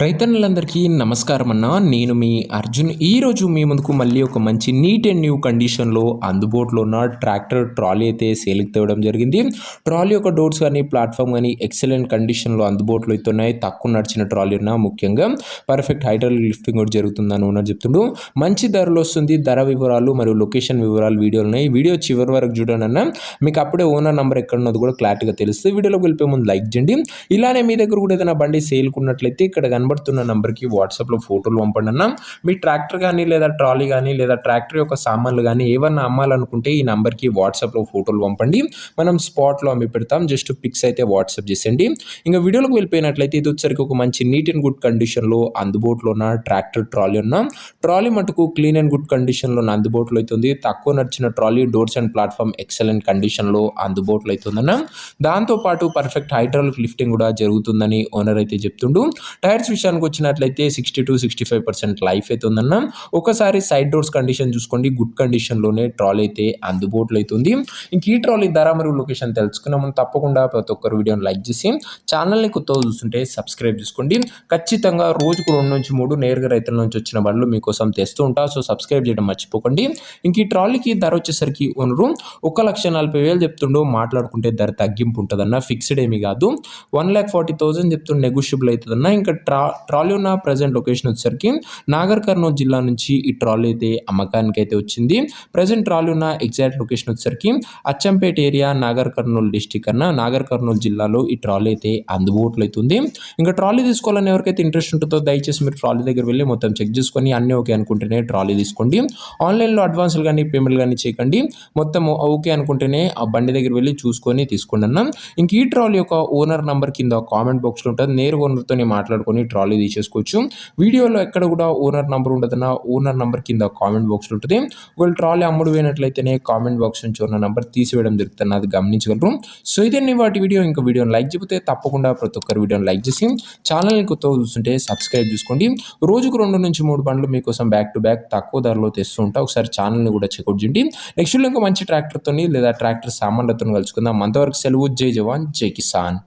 రైతన్నలందరికీ నమస్కారం అన్న. నేను మీ అర్జున్. ఈరోజు మీ ముందుకు మళ్ళీ ఒక మంచి నీట్ అండ్ న్యూ కండిషన్లో అందుబాటులో ఉన్న ట్రాక్టర్ ట్రాలీ అయితే సేల్కి తేవడం జరిగింది. ట్రాలీ యొక్క డోర్స్ కానీ ప్లాట్ఫామ్ కానీ ఎక్సలెంట్ కండిషన్లో అందుబాటులో అయితే ఉన్నాయి. తక్కువ నడిచిన ట్రాలీ ఉన్న ముఖ్యంగా పర్ఫెక్ట్ హైడ్రాలిక్ లిఫ్టింగ్ కూడా జరుగుతుందని ఓనర్ చెప్తుండు. మంచి ధరలో వస్తుంది. ధర వివరాలు మరియు లొకేషన్ వివరాలు వీడియోలు ఉన్నాయి. వీడియో చివరి వరకు చూడండి అన్న. మీకు అప్పుడే ఓనర్ నెంబర్ ఎక్కడ ఉన్నది కూడా క్లారిటీగా తెలుస్తుంది. వీడియోలోకి వెళ్ళిపోయే ముందు లైక్ చేయండి. ఇలానే మీ దగ్గర కూడా ఏదైనా బండి సేల్కి ఉన్నట్లయితే ఇక్కడ కనబడుతున్న నంబర్కి వాట్సాప్లో ఫోటోలు పంపండి అన్న. మీ ట్రాక్టర్ కానీ లేదా ట్రాలీ కానీ లేదా ట్రాక్టర్ యొక్క సామాన్లు కానీ ఏమన్నా అమ్మాలనుకుంటే ఈ నంబర్కి వాట్సాప్లో ఫోటోలు పంపండి. మనం స్పాట్లో అమ్మి పెడతాం. జస్ట్ పిక్స్ అయితే వాట్సాప్ చేసేయండి. ఇంకా వీడియోలోకి వెళ్ళిపోయినట్లయితే ఇది వచ్చరికి ఒక మంచి నీట్ అండ్ గుడ్ కండిషన్లో అందుబాటులో ఉన్న ట్రాక్టర్ ట్రాలీ ఉన్న ట్రాలీ మటుకు క్లీన్ అండ్ గుడ్ కండిషన్లో అందుబాటులో అవుతుంది. తక్కువ నడిచిన trolley doors and platform excellent కండిషన్లో అందుబాటులో అవుతుందన్న. దాంతోపాటు పర్ఫెక్ట్ హైడ్రాలిక్ లిఫ్టింగ్ కూడా జరుగుతుందని ఓనర్ అయితే చెప్తుండు. టైర్స్ విషయానికి వచ్చినట్లయితే 60-65% లైఫ్ అయితే ఉందన్న. ఒకసారి సైడ్ డోర్స్ కండిషన్ చూసుకోండి. గుడ్ కండిషన్లోనే ట్రాలీ అయితే అందుబాటులో అవుతుంది. ఇంక ఈ ట్రాలీ ధర మరియు లొకేషన్ తెలుసుకునే ముందు తప్పకుండా ప్రతి ఒక్కరు వీడియోని లైక్ చేసి ఛానల్ని కొత్తగా చూస్తుంటే సబ్స్క్రైబ్ చేసుకోండి. ఖచ్చితంగా రోజుకు 2-3 నేరుగా రైతుల నుంచి వచ్చిన బండ్లు మీకోసం తెస్తూ ఉంటా. సో సబ్స్క్రైబ్ చేయడం మర్చిపోకండి. ఇంక ఈ ట్రాలీకి ధర వచ్చేసరికి ఓనరు 1,40,40,000 చెప్తుండో, మాట్లాడుకుంటే ధర తగ్గింపు ఉంటుందన్న. ఫిక్స్డ్ ఏమీ కాదు. 1,40,40,000 చెప్తుండే నెగోషియబుల్ అవుతుందన్న. ఇంకా ట్రాలీ ఉన్న ప్రజెంట్ లొకేషన్ వచ్చేసరికి నాగర్ కర్నూలు జిల్లా నుంచి ఈ ట్రాలీ అయితే అమ్మకానికి అయితే వచ్చింది. ప్రజెంట్ ట్రాలీ ఉన్న ఎగ్జాక్ట్ లొకేషన్ వచ్చేసరికి అచ్చంపేట ఏరియా, నాగర్ కర్నూలు డిస్టిక్ అన్న నాగర్ కర్నూలు జిల్లాలో ఈ ట్రాలీ అయితే అందుబాటులో అవుతుంది. ఇంకా ట్రాలీ తీసుకోవాలని ఎవరికైతే ఇంట్రెస్ట్ ఉంటుందో దయచేసి మీరు ట్రాలీ దగ్గర వెళ్ళి మొత్తం చెక్ చేసుకొని అన్నీ ఓకే అనుకుంటేనే ట్రాలీ తీసుకోండి. ఆన్లైన్లో అడ్వాన్స్లు కానీ పేమెంట్లు కానీ చేయకండి. మొత్తం ఓకే అనుకుంటేనే ఆ బండి దగ్గర వెళ్ళి చూసుకొని తీసుకోండి అన్న. ఇంక ఈ ట్రాలీ యొక్క ఓనర్ నంబర్ కింద కామెంట్ బాక్స్లో ఉంటుంది. నేరుగా ఓనర్తోనే మాట్లాడుకొని ట్రాలీ తీసేసుకోవచ్చు. వీడియోలో ఎక్కడ కూడా ఓనర్ నంబర్ ఉండదన్న. ఓనర్ నంబర్ కింద కామెంట్ బాక్స్లో ఉంటుంది. ఒకవేళ ట్రాలీ అమ్ముడు పోయినట్లయితేనే కామెంట్ బాక్స్ నుంచి ఓనర్ నంబర్ తీసివేయడం జరుగుతుంది. అది గమనించగలరు. సో ఇదే వాటి వీడియో. ఇంకా వీడియోని లైక్ చెబితే తప్పకుండా ప్రతి ఒక్కరు వీడియోని లైక్ చేసి ఛానల్ని కొత్తగా చూస్తుంటే సబ్స్క్రైబ్ చేసుకోండి. రోజుకు 2-3 బండ్లు మీకోసం బ్యాక్ టు బ్యాక్ తక్కువ ధరలో తెస్తూ ఉంటా. ఒకసారి ఛానల్ని కూడా చెక్అవుట్ చేయండి. నెక్స్ట్ ఇంకా మంచి ట్రాక్టర్తో లేదా ట్రాక్టర్ సామాన్లతో కలుసుకుందాం. అంతవరకు సెలవు. జై జవాన్ జై కిసాన్.